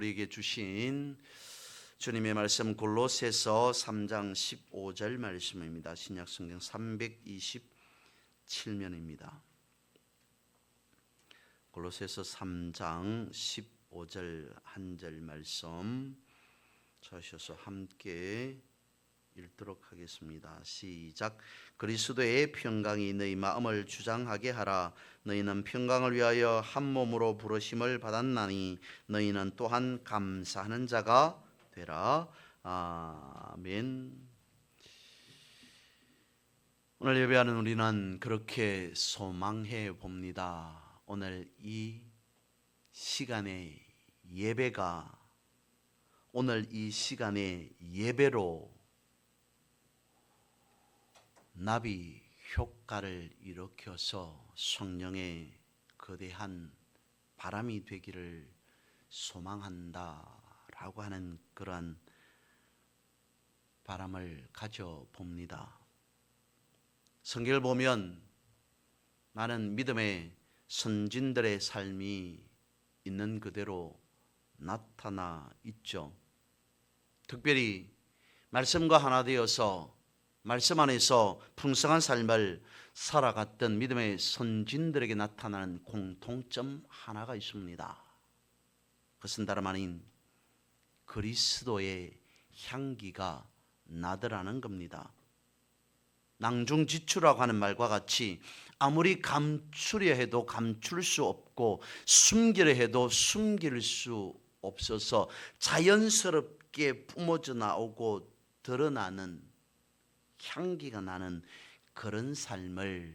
우리에게 주신 주님의 말씀 골로새서 3장 15절 말씀입니다. 신약성경 327면입니다. 골로새서 3장 15절 한 절 말씀 찾으셔서 함께 읽도록 하겠습니다. 시작. 그리스도의 평강이 너희 마음을 주장하게 하라. 너희는 평강을 위하여 한 몸으로 부르심을 받았나니 너희는 또한 감사하는 자가 되라. 아멘. 오늘 예배하는 우리는 그렇게 소망해 봅니다. 오늘 이 시간의 예배가 오늘 이 시간의 예배로 나비 효과를 일으켜서 성령의 거대한 바람이 되기를 소망한다라고 하는 그러한 바람을 가져봅니다. 성경을 보면 많은 믿음의 선진들의 삶이 있는 그대로 나타나 있죠. 특별히 말씀과 하나 되어서 말씀 안에서 풍성한 삶을 살아갔던 믿음의 선진들에게 나타나는 공통점 하나가 있습니다. 그것은 다름 아닌 그리스도의 향기가 나더라는 겁니다. 낭중지추라고 하는 말과 같이 아무리 감추려 해도 감출 수 없고 숨기려 해도 숨길 수 없어서 자연스럽게 뿜어져 나오고 드러나는 향기가 나는 그런 삶을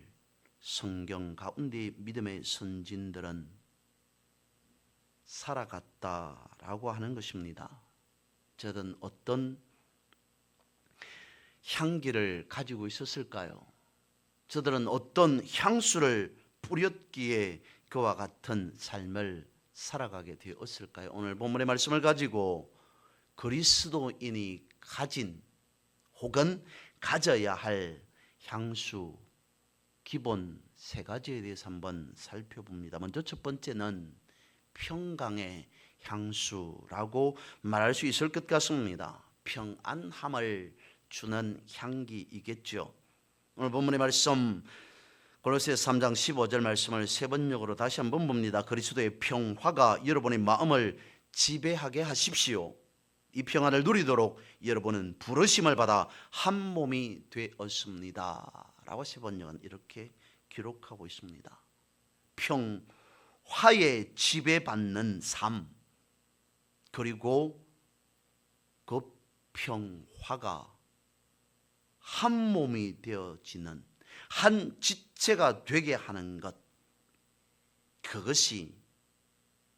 성경 가운데 믿음의 선진들은 살아갔다라고 하는 것입니다. 저들은 어떤 향기를 가지고 있었을까요? 저들은 어떤 향수를 뿌렸기에 그와 같은 삶을 살아가게 되었을까요? 오늘 본문의 말씀을 가지고 그리스도인이 가진 혹은 가져야 할 향수 기본 세 가지에 대해서 한번 살펴봅니다. 먼저 첫 번째는 평강의 향수라고 말할 수 있을 것 같습니다. 평안함을 주는 향기이겠죠. 오늘 본문의 말씀 골로새서 3장 15절 말씀을 세 번역으로 다시 한번 봅니다. 그리스도의 평화가 여러분의 마음을 지배하게 하십시오. 이 평안을 누리도록 여러분은 부르심을 받아 한 몸이 되었습니다 라고 세 번역은 이렇게 기록하고 있습니다. 평화에 지배받는 삶, 그리고 그 평화가 한 몸이 되어지는 한 지체가 되게 하는 것, 그것이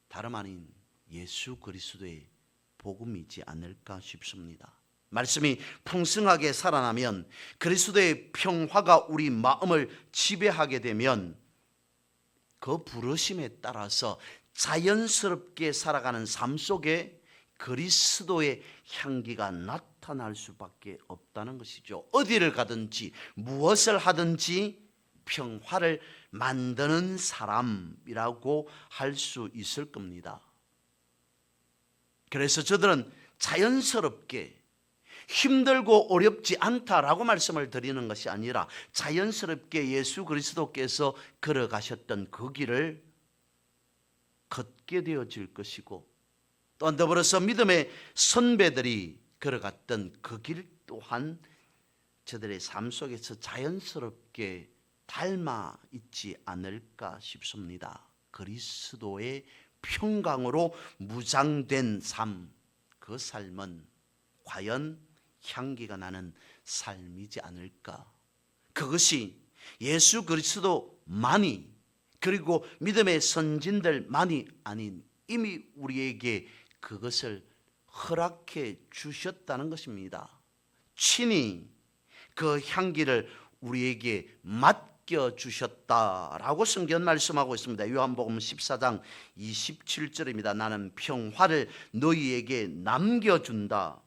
다름 아닌 예수 그리스도의 복음이지 않을까 싶습니다. 말씀이 풍성하게 살아나면 그리스도의 평화가 우리 마음을 지배하게 되면 그 부르심에 따라서 자연스럽게 살아가는 삶 속에 그리스도의 향기가 나타날 수밖에 없다는 것이죠. 어디를 가든지 무엇을 하든지 평화를 만드는 사람이라고 할 수 있을 겁니다. 그래서 저들은 자연스럽게 힘들고 어렵지 않다라고 말씀을 드리는 것이 아니라 자연스럽게 예수 그리스도께서 걸어가셨던 그 길을 걷게 되어질 것이고, 또한 더불어서 믿음의 선배들이 걸어갔던 그 길 또한 저들의 삶 속에서 자연스럽게 닮아 있지 않을까 싶습니다. 그리스도의 평강으로 무장된 삶, 그 삶은 과연 향기가 나는 삶이지 않을까? 그것이 예수 그리스도만이, 그리고 믿음의 선진들만이 아닌 이미 우리에게 그것을 허락해 주셨다는 것입니다. 친히 그 향기를 우리에게 주셨다라고 성경 말씀하고 있습니다. 요한복음 14장 27절입니다. 나는 평화를 너희에게 남겨준다.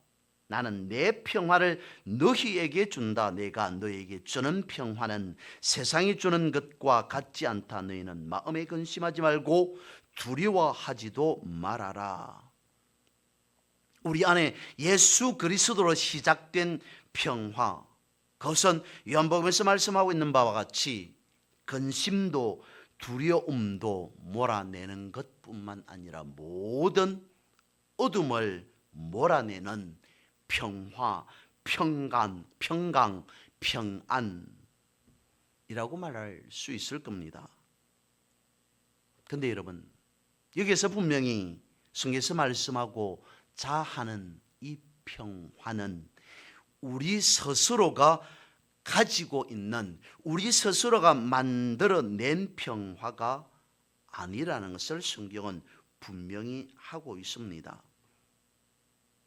나는 내 평화를 너희에게 준다. 내가 너희에게 주는 평화는 세상이 주는 것과 같지 않다. 너희는 마음에 근심하지 말고 두려워하지도 말아라. 우리 안에 예수 그리스도로 시작된 평화, 그것은 요한복음에서 말씀하고 있는 바와 같이 근심도 두려움도 몰아내는 것뿐만 아니라 모든 어둠을 몰아내는 평화, 평강, 평안이라고 말할 수 있을 겁니다. 그런데 여러분, 여기서 분명히 성경에서 말씀하고 자하는 이 평화는 우리 스스로가 가지고 있는, 우리 스스로가 만들어낸 평화가 아니라는 것을 성경은 분명히 하고 있습니다.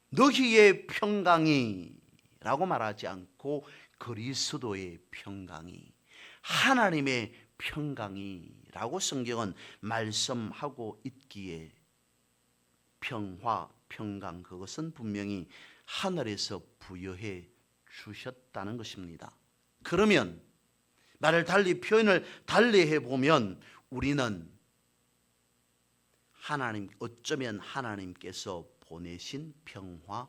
너희의 평강이라고 말하지 않고 그리스도의 평강이, 하나님의 평강이라고 성경은 말씀하고 있기에 평화, 평강, 그것은 분명히 하늘에서 부여해 주셨다는 것입니다. 그러면 말을 달리, 표현을 달리 해보면 우리는 어쩌면 하나님께서 보내신 평화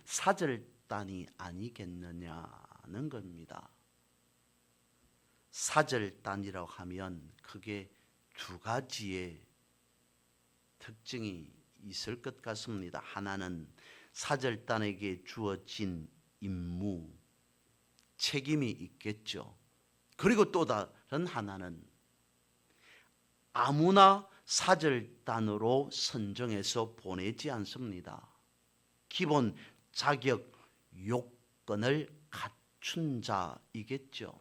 사절단이 아니겠느냐는 겁니다. 사절단이라고 하면 그게 두 가지의 특징이 있을 것 같습니다. 하나는 사절단에게 주어진 임무, 책임이 있겠죠. 그리고 또 다른 하나는 아무나 사절단으로 선정해서 보내지 않습니다. 기본 자격 요건을 갖춘 자이겠죠.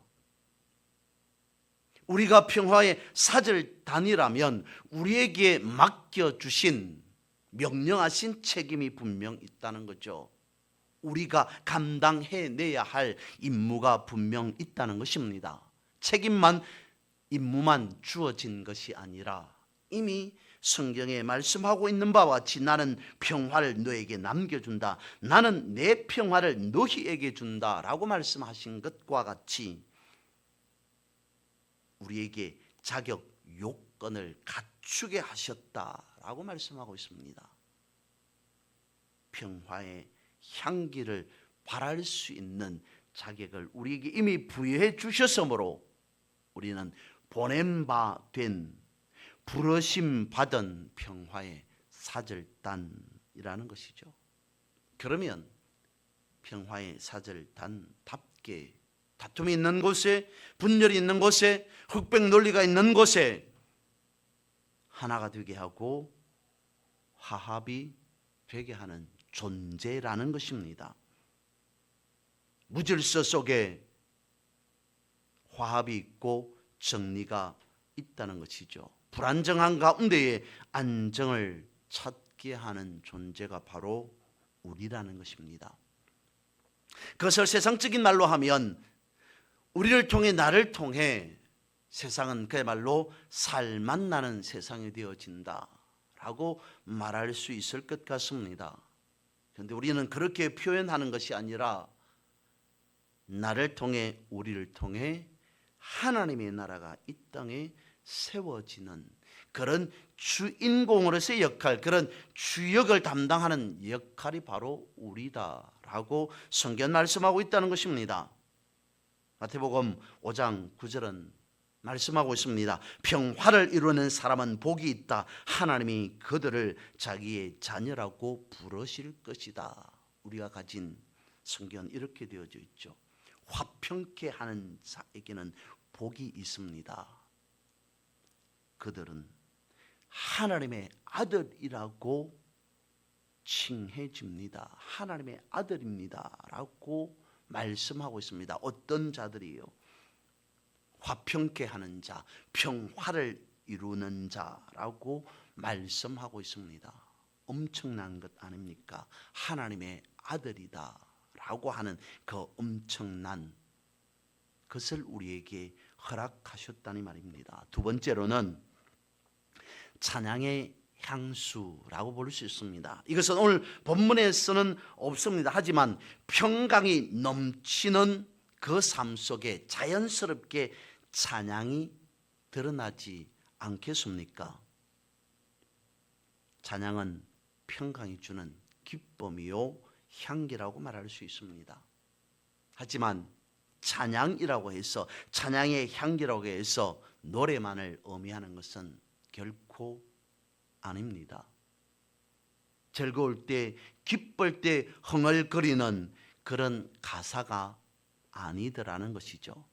우리가 평화의 사절단이라면 우리에게 맡겨주신, 명령하신 책임이 분명 있다는 거죠. 우리가 감당해내야 할 임무가 분명 있다는 것입니다. 책임만, 임무만 주어진 것이 아니라 이미 성경에 말씀하고 있는 바와 같이 나는 평화를 너에게 남겨준다, 나는 내 평화를 너희에게 준다 라고 말씀하신 것과 같이 우리에게 자격 요건을 갖추게 하셨다라고 말씀하고 있습니다. 평화의 향기를 발할 수 있는 자격을 우리에게 이미 부여해 주셨으므로 우리는 보냄 바 된, 부르심 받은 평화의 사절단이라는 것이죠. 그러면 평화의 사절단답게 다툼이 있는 곳에, 분열이 있는 곳에, 흑백 논리가 있는 곳에 하나가 되게 하고 화합이 되게 하는 존재라는 것입니다. 무질서 속에 화합이 있고 정리가 있다는 것이죠. 불안정한 가운데에 안정을 찾게 하는 존재가 바로 우리라는 것입니다. 그것을 세상적인 말로 하면 우리를 통해, 나를 통해 세상은 그야말로 살맛 나는 세상이 되어진다라고 말할 수 있을 것 같습니다. 그런데 우리는 그렇게 표현하는 것이 아니라 나를 통해, 우리를 통해 하나님의 나라가 이 땅에 세워지는 그런 주인공으로서의 역할, 그런 주역을 담당하는 역할이 바로 우리다라고 성경 말씀하고 있다는 것입니다. 마태복음 5장 9절은 말씀하고 있습니다. 평화를 이루는 사람은 복이 있다. 하나님이 그들을 자기의 자녀라고 부르실 것이다. 우리가 가진 성경은 이렇게 되어져 있죠. 화평케 하는 자에게는 복이 있습니다. 그들은 하나님의 아들이라고 칭해집니다. 하나님의 아들입니다 라고 말씀하고 있습니다. 어떤 자들이요? 화평케 하는 자, 평화를 이루는 자라고 말씀하고 있습니다. 엄청난 것 아닙니까? 하나님의 아들이다 라고 하는 그 엄청난 것을 우리에게 허락하셨다니 말입니다. 두 번째로는 찬양의 향수라고 볼 수 있습니다. 이것은 오늘 본문에서는 없습니다. 하지만 평강이 넘치는 그 삶 속에 자연스럽게 찬양이 드러나지 않겠습니까? 찬양은 평강이 주는 기쁨이요 향기라고 말할 수 있습니다. 하지만 찬양이라고 해서, 찬양의 향기라고 해서 노래만을 의미하는 것은 결코 아닙니다. 즐거울 때, 기쁠 때 흥얼거리는 그런 가사가 아니더라는 것이죠.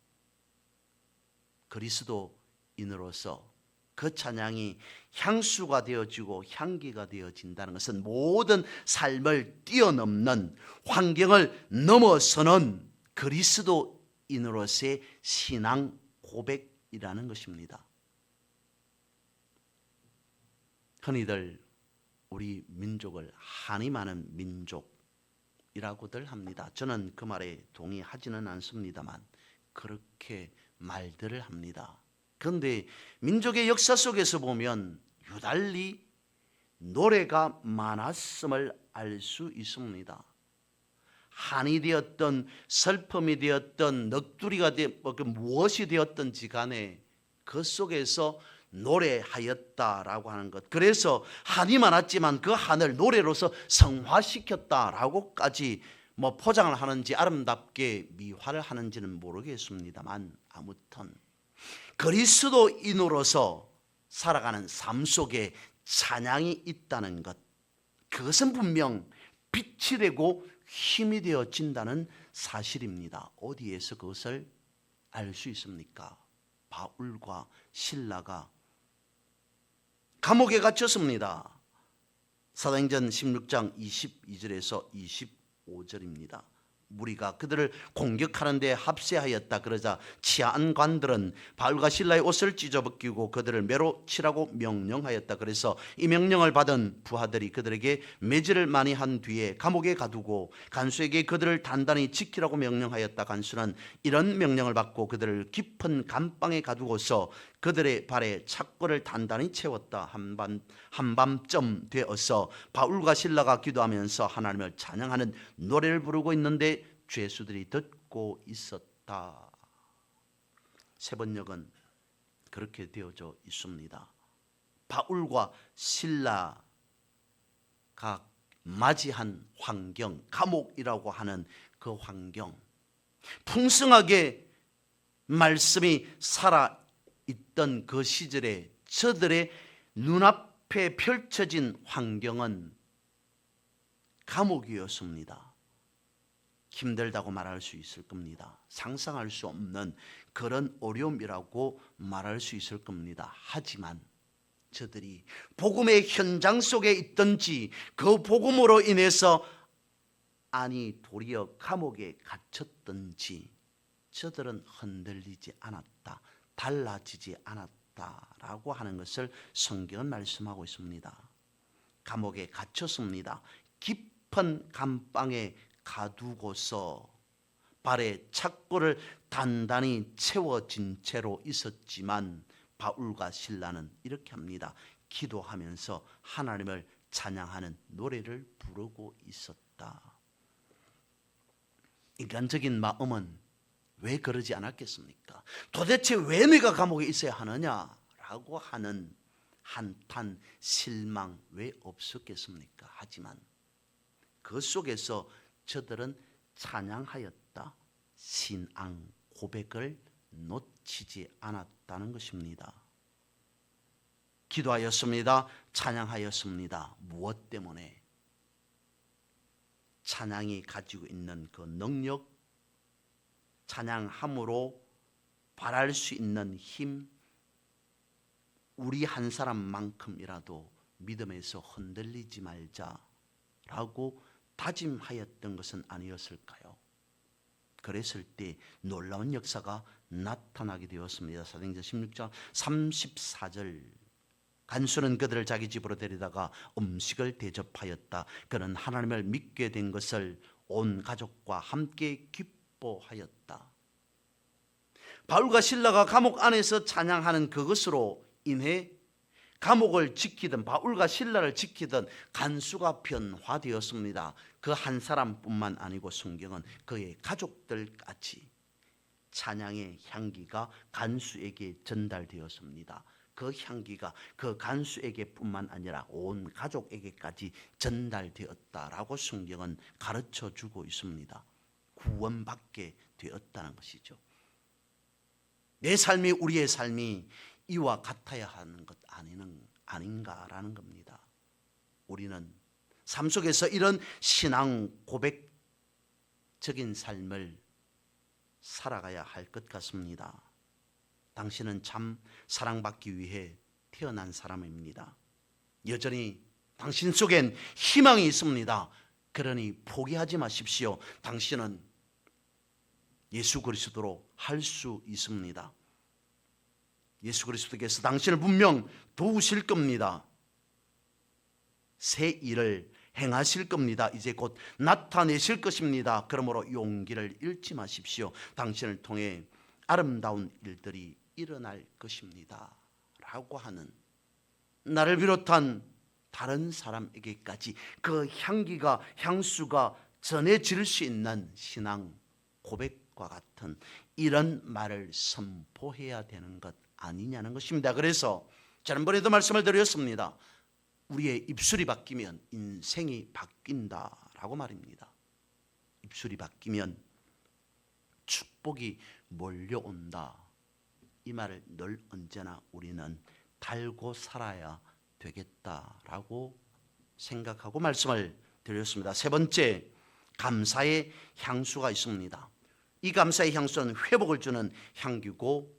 그리스도인으로서 그 찬양이 향수가 되어지고 향기가 되어진다는 것은 모든 삶을 뛰어넘는, 환경을 넘어서는 그리스도인으로서의 신앙 고백이라는 것입니다. 흔히들 우리 민족을 한이 많은 민족이라고들 합니다. 저는 그 말에 동의하지는 않습니다만 그렇게 말들을 합니다. 그런데 민족의 역사 속에서 보면 유달리 노래가 많았음을 알 수 있습니다. 한이 되었던, 슬픔이 되었던, 넋두리가 무엇이 되었던지 간에 그 속에서 노래하였다라고 하는 것, 그래서 한이 많았지만 그 한을 노래로서 성화시켰다라고까지 포장을 하는지 아름답게 미화를 하는지는 모르겠습니다만, 아무튼 그리스도인으로서 살아가는 삶 속에 찬양이 있다는 것, 그것은 분명 빛이 되고 힘이 되어진다는 사실입니다. 어디에서 그것을 알 수 있습니까? 바울과 실라가 감옥에 갇혔습니다. 사도행전 16장 22절에서 25절입니다. 무리가 그들을 공격하는데 합세하였다. 그러자 치안관들은 바울과 실라의 옷을 찢어벗기고 그들을 매로 치라고 명령하였다. 그래서 이 명령을 받은 부하들이 그들에게 매질을 많이 한 뒤에 감옥에 가두고 간수에게 그들을 단단히 지키라고 명령하였다. 간수는 이런 명령을 받고 그들을 깊은 감방에 가두고서 그들의 발에 착고를 단단히 채웠다. 한밤쯤 되어서 바울과 실라가 기도하면서 하나님을 찬양하는 노래를 부르고 있는데 죄수들이 듣고 있었다. 세 번역은 그렇게 되어져 있습니다. 바울과 실라가 맞이한 환경, 감옥이라고 하는 그 환경, 풍성하게 말씀이 살아 있던 그 시절에 저들의 눈앞에 펼쳐진 환경은 감옥이었습니다. 힘들다고 말할 수 있을 겁니다. 상상할 수 없는 그런 어려움이라고 말할 수 있을 겁니다. 하지만 저들이 복음의 현장 속에 있든지 그 복음으로 인해서 아니 도리어 감옥에 갇혔든지 저들은 흔들리지 않았다, 달라지지 않았다라고 하는 것을 성경은 말씀하고 있습니다. 감옥에 갇혔습니다. 깊은 감방에 가두고서 발에 착고를 단단히 채워진 채로 있었지만 바울과 실라는 이렇게 합니다. 기도하면서 하나님을 찬양하는 노래를 부르고 있었다. 인간적인 마음은 왜 그러지 않았겠습니까? 도대체 왜 내가 감옥에 있어야 하느냐라고 하는 한탄, 실망 왜 없었겠습니까? 하지만 그 속에서 저들은 찬양하였다. 신앙 고백을 놓치지 않았다는 것입니다. 기도하였습니다. 찬양하였습니다. 무엇 때문에? 찬양이 가지고 있는 그 능력, 찬양함으로 발할 수 있는 힘, 우리 한 사람만큼이라도 믿음에서 흔들리지 말자라고 다짐하였던 것은 아니었을까요? 그랬을 때 놀라운 역사가 나타나게 되었습니다. 사도행전 16장 34절, 간수는 그들을 자기 집으로 데리다가 음식을 대접하였다. 그는 하나님을 믿게 된 것을 온 가족과 함께 기뻐하였다. 바울과 실라가 감옥 안에서 찬양하는 그것으로 인해 감옥을 지키던, 바울과 실라를 지키던 간수가 변화되었습니다. 그 한 사람뿐만 아니고 성경은 그의 가족들까지 찬양의 향기가 간수에게 전달되었습니다. 그 향기가 그 간수에게뿐만 아니라 온 가족에게까지 전달되었다라고 성경은 가르쳐 주고 있습니다. 구원받게 되었다는 것이죠. 내 삶이, 우리의 삶이 이와 같아야 하는 것 아닌가라는 겁니다. 우리는 삶 속에서 이런 신앙 고백적인 삶을 살아가야 할 것 같습니다. 당신은 참 사랑받기 위해 태어난 사람입니다. 여전히 당신 속엔 희망이 있습니다. 그러니 포기하지 마십시오. 당신은 예수 그리스도로 할 수 있습니다. 예수 그리스도께서 당신을 분명 도우실 겁니다. 새 일을 행하실 겁니다. 이제 곧 나타내실 것입니다. 그러므로 용기를 잃지 마십시오. 당신을 통해 아름다운 일들이 일어날 것입니다. 라고 하는, 나를 비롯한 다른 사람에게까지 그 향기가, 향수가 전해질 수 있는 신앙 고백과 같은 이런 말을 선포해야 되는 것 아니냐는 것입니다. 그래서 지난번에도 말씀을 드렸습니다. 우리의 입술이 바뀌면 인생이 바뀐다라고 말입니다. 입술이 바뀌면 축복이 몰려온다. 이 말을 늘 언제나 우리는 달고 살아야 되겠다라고 생각하고 말씀을 드렸습니다. 세 번째, 감사의 향수가 있습니다. 이 감사의 향수는 회복을 주는 향기고,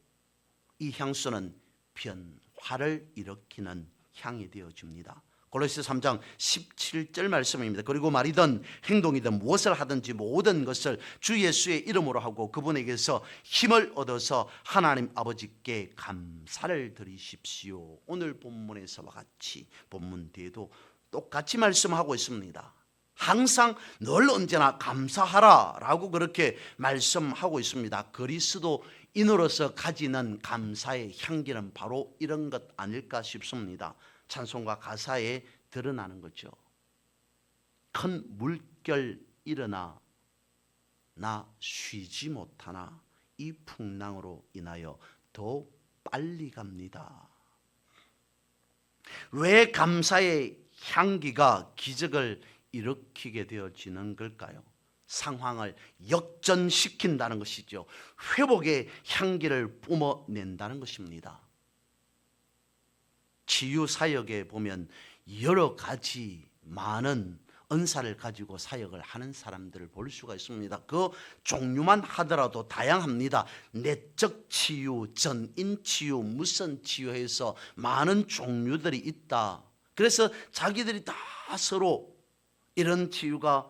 이 향수는 변화를 일으키는 향이 되어집니다. 골로새 3장 17절 말씀입니다. 그리고 말이든 행동이든 무엇을 하든지 모든 것을 주 예수의 이름으로 하고 그분에게서 힘을 얻어서 하나님 아버지께 감사를 드리십시오. 오늘 본문에서와 같이 본문 뒤에도 똑같이 말씀하고 있습니다. 항상 늘 언제나 감사하라 라고 그렇게 말씀하고 있습니다. 그리스도인으로서 가지는 감사의 향기는 바로 이런 것 아닐까 싶습니다. 찬송가 가사에 드러나는 거죠. 큰 물결 일어나 나 쉬지 못하나 이 풍랑으로 인하여 더 빨리 갑니다. 왜 감사의 향기가 기적을 일으키게 되어지는 걸까요? 상황을 역전시킨다는 것이죠. 회복의 향기를 뿜어낸다는 것입니다. 치유 사역에 보면 여러 가지 많은 은사를 가지고 사역을 하는 사람들을 볼 수가 있습니다. 그 종류만 하더라도 다양합니다. 내적 치유, 전인 치유, 무선 치유해서 많은 종류들이 있다. 그래서 자기들이 다 서로 이런 치유가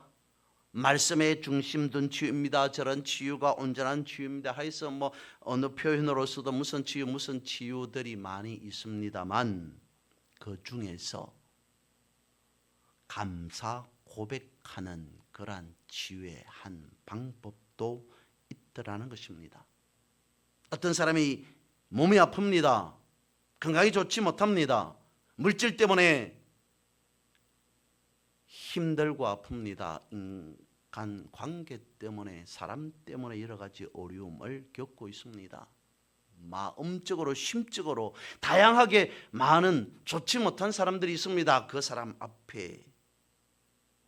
말씀의 중심 둔 치유입니다. 저런 치유가 온전한 치유입니다. 해서 뭐 어느 표현으로서도 무슨 치유들이 많이 있습니다만 그 중에서 감사 고백하는 그러한 치유의 한 방법도 있더라는 것입니다. 어떤 사람이 몸이 아픕니다. 건강이 좋지 못합니다. 물질 때문에 힘들고 아픕니다. 인간 관계 때문에, 사람 때문에 여러 가지 어려움을 겪고 있습니다. 마음적으로, 심적으로 다양하게 많은 좋지 못한 사람들이 있습니다. 그 사람 앞에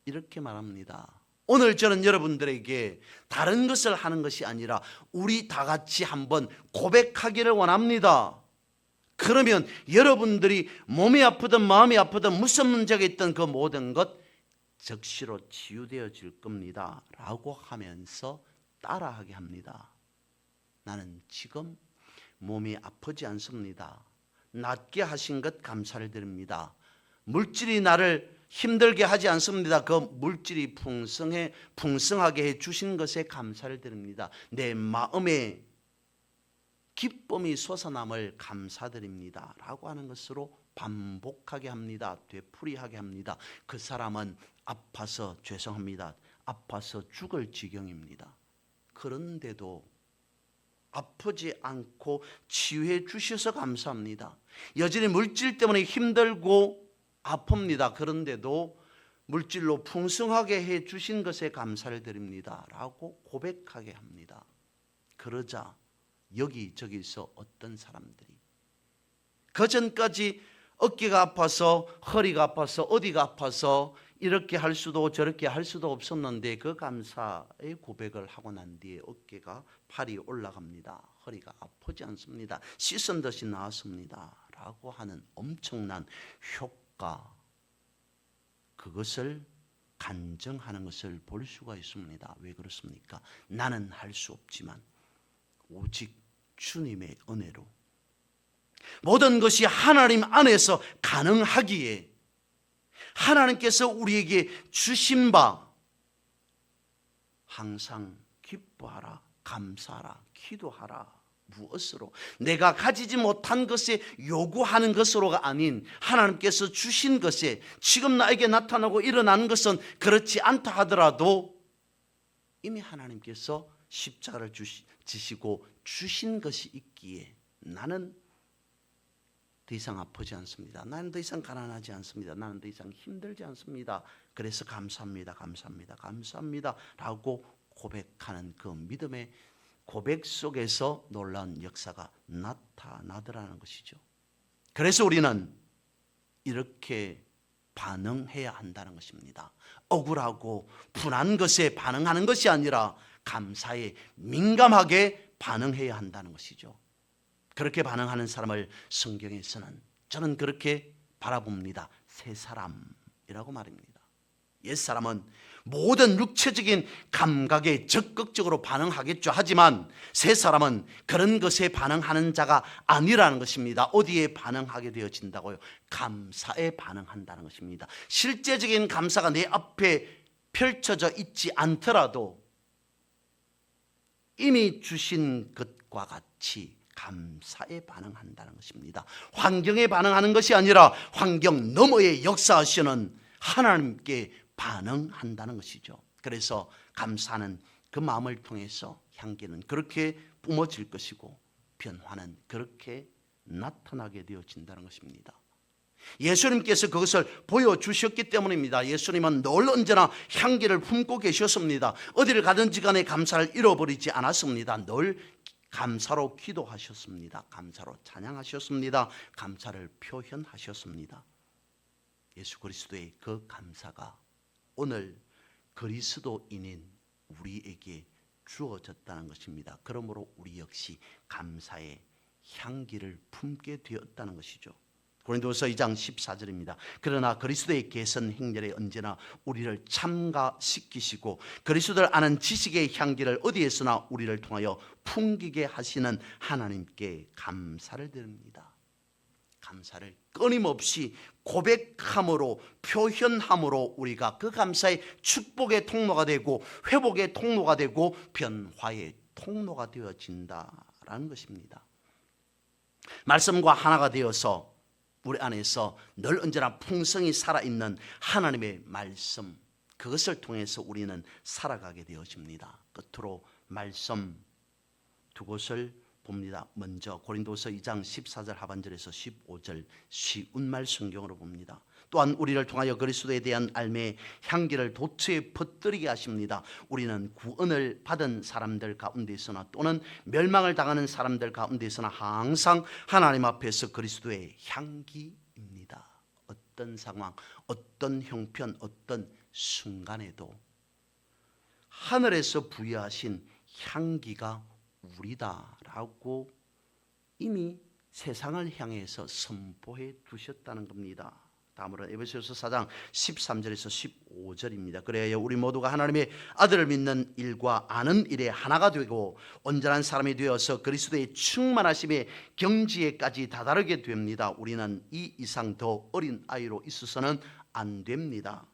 이렇게 말합니다. 오늘 저는 여러분들에게 다른 것을 하는 것이 아니라 우리 다 같이 한번 고백하기를 원합니다. 그러면 여러분들이 몸이 아프든 마음이 아프든 무슨 문제가 있든 그 모든 것 즉시로 치유되어질 겁니다 라고 하면서 따라하게 합니다. 나는 지금 몸이 아프지 않습니다. 낫게 하신 것 감사를 드립니다. 물질이 나를 힘들게 하지 않습니다. 그 물질이 풍성하게 해주신 것에 감사를 드립니다. 내 마음에 기쁨이 솟아남을 감사드립니다 라고 하는 것으로 반복하게 합니다. 되풀이하게 합니다. 그 사람은 아파서 죄송합니다. 아파서 죽을 지경입니다. 그런데도 아프지 않고 치유해 주셔서 감사합니다. 여전히 물질 때문에 힘들고 아픕니다. 그런데도 물질로 풍성하게 해 주신 것에 감사를 드립니다 라고 고백하게 합니다. 그러자 여기저기서 어떤 사람들이 그 전까지 어깨가 아파서 허리가 아파서 어디가 아파서 이렇게 할 수도 저렇게 할 수도 없었는데 그 감사의 고백을 하고 난 뒤에 어깨가 팔이 올라갑니다. 허리가 아프지 않습니다. 씻은 듯이 나았습니다. 라고 하는 엄청난 효과, 그것을 간증하는 것을 볼 수가 있습니다. 왜 그렇습니까? 나는 할 수 없지만 오직 주님의 은혜로 모든 것이 하나님 안에서 가능하기에 하나님께서 우리에게 주신 바 항상 기뻐하라, 감사하라, 기도하라. 무엇으로? 내가 가지지 못한 것에 요구하는 것으로가 아닌 하나님께서 주신 것에, 지금 나에게 나타나고 일어나는 것은 그렇지 않다 하더라도 이미 하나님께서 십자가를 지시고 주신 것이 있기에 나는 더 이상 아프지 않습니다. 나는 더 이상 가난하지 않습니다. 나는 더 이상 힘들지 않습니다. 그래서 감사합니다, 감사합니다, 감사합니다 라고 고백하는 그 믿음의 고백 속에서 놀라운 역사가 나타나더라는 것이죠. 그래서 우리는 이렇게 반응해야 한다는 것입니다. 억울하고 분한 것에 반응하는 것이 아니라 감사에 민감하게 반응해야 한다는 것이죠. 그렇게 반응하는 사람을 성경에서는 저는 그렇게 바라봅니다. 새 사람이라고 말입니다. 옛사람은 모든 육체적인 감각에 적극적으로 반응하겠죠. 하지만 새 사람은 그런 것에 반응하는 자가 아니라는 것입니다. 어디에 반응하게 되어진다고요? 감사에 반응한다는 것입니다. 실제적인 감사가 내 앞에 펼쳐져 있지 않더라도 이미 주신 것과 같이 감사에 반응한다는 것입니다. 환경에 반응하는 것이 아니라 환경 너머에 역사하시는 하나님께 반응한다는 것이죠. 그래서 감사는 그 마음을 통해서 향기는 그렇게 뿜어질 것이고 변화는 그렇게 나타나게 되어진다는 것입니다. 예수님께서 그것을 보여주셨기 때문입니다. 예수님은 늘 언제나 향기를 품고 계셨습니다. 어디를 가든지 간에 감사를 잃어버리지 않았습니다. 늘 감사로 기도하셨습니다. 감사로 찬양하셨습니다. 감사를 표현하셨습니다. 예수 그리스도의 그 감사가 오늘 그리스도인인 우리에게 주어졌다는 것입니다. 그러므로 우리 역시 감사의 향기를 품게 되었다는 것이죠. 고린도서 2장 14절입니다. 그러나 그리스도의 개선 행렬에 언제나 우리를 참가시키시고 그리스도를 아는 지식의 향기를 어디에서나 우리를 통하여 풍기게 하시는 하나님께 감사를 드립니다. 감사를 끊임없이 고백함으로 표현함으로 우리가 그 감사의 축복의 통로가 되고 회복의 통로가 되고 변화의 통로가 되어진다라는 것입니다. 말씀과 하나가 되어서 우리 안에서 늘 언제나 풍성히 살아있는 하나님의 말씀, 그것을 통해서 우리는 살아가게 되어집니다. 끝으로 말씀 두 곳을 봅니다. 먼저 고린도서 2장 14절 하반절에서 15절 쉬운말 성경으로 봅니다. 또한 우리를 통하여 그리스도에 대한 알매의 향기를 도처에 퍼뜨리게 하십니다. 우리는 구원을 받은 사람들 가운데서나 또는 멸망을 당하는 사람들 가운데서나 항상 하나님 앞에서 그리스도의 향기입니다. 어떤 상황, 어떤 형편, 어떤 순간에도 하늘에서 부여하신 향기가 우리다라고 이미 세상을 향해서 선포해 두셨다는 겁니다. 다음으로 에베소서 4장 13절에서 15절입니다. 그래야 우리 모두가 하나님의 아들을 믿는 일과 아는 일에 하나가 되고 온전한 사람이 되어서 그리스도의 충만하심의 경지에까지 다다르게 됩니다. 우리는 이 이상 더 어린 아이로 있어서는 안 됩니다.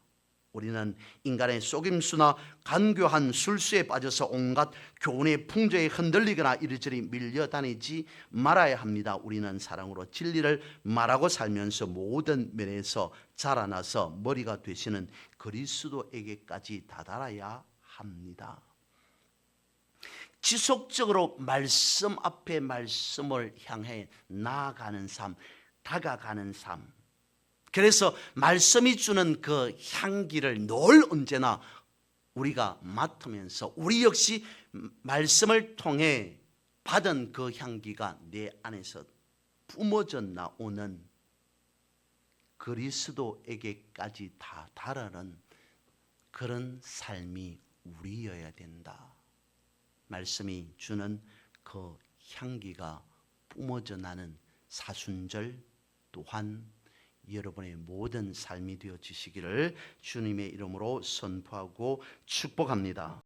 우리는 인간의 속임수나 간교한 술수에 빠져서 온갖 교훈의 풍조에 흔들리거나 이리저리 밀려다니지 말아야 합니다. 우리는 사랑으로 진리를 말하고 살면서 모든 면에서 자라나서 머리가 되시는 그리스도에게까지 다다라야 합니다. 지속적으로 말씀 앞에 말씀을 향해 나아가는 삶, 다가가는 삶, 그래서 말씀이 주는 그 향기를 늘 언제나 우리가 맡으면서 우리 역시 말씀을 통해 받은 그 향기가 내 안에서 뿜어져 나오는 그리스도에게까지 다 달하는 그런 삶이 우리여야 된다. 말씀이 주는 그 향기가 뿜어져 나는 사순절 또한 여러분의 모든 삶이 되어지시기를 주님의 이름으로 선포하고 축복합니다.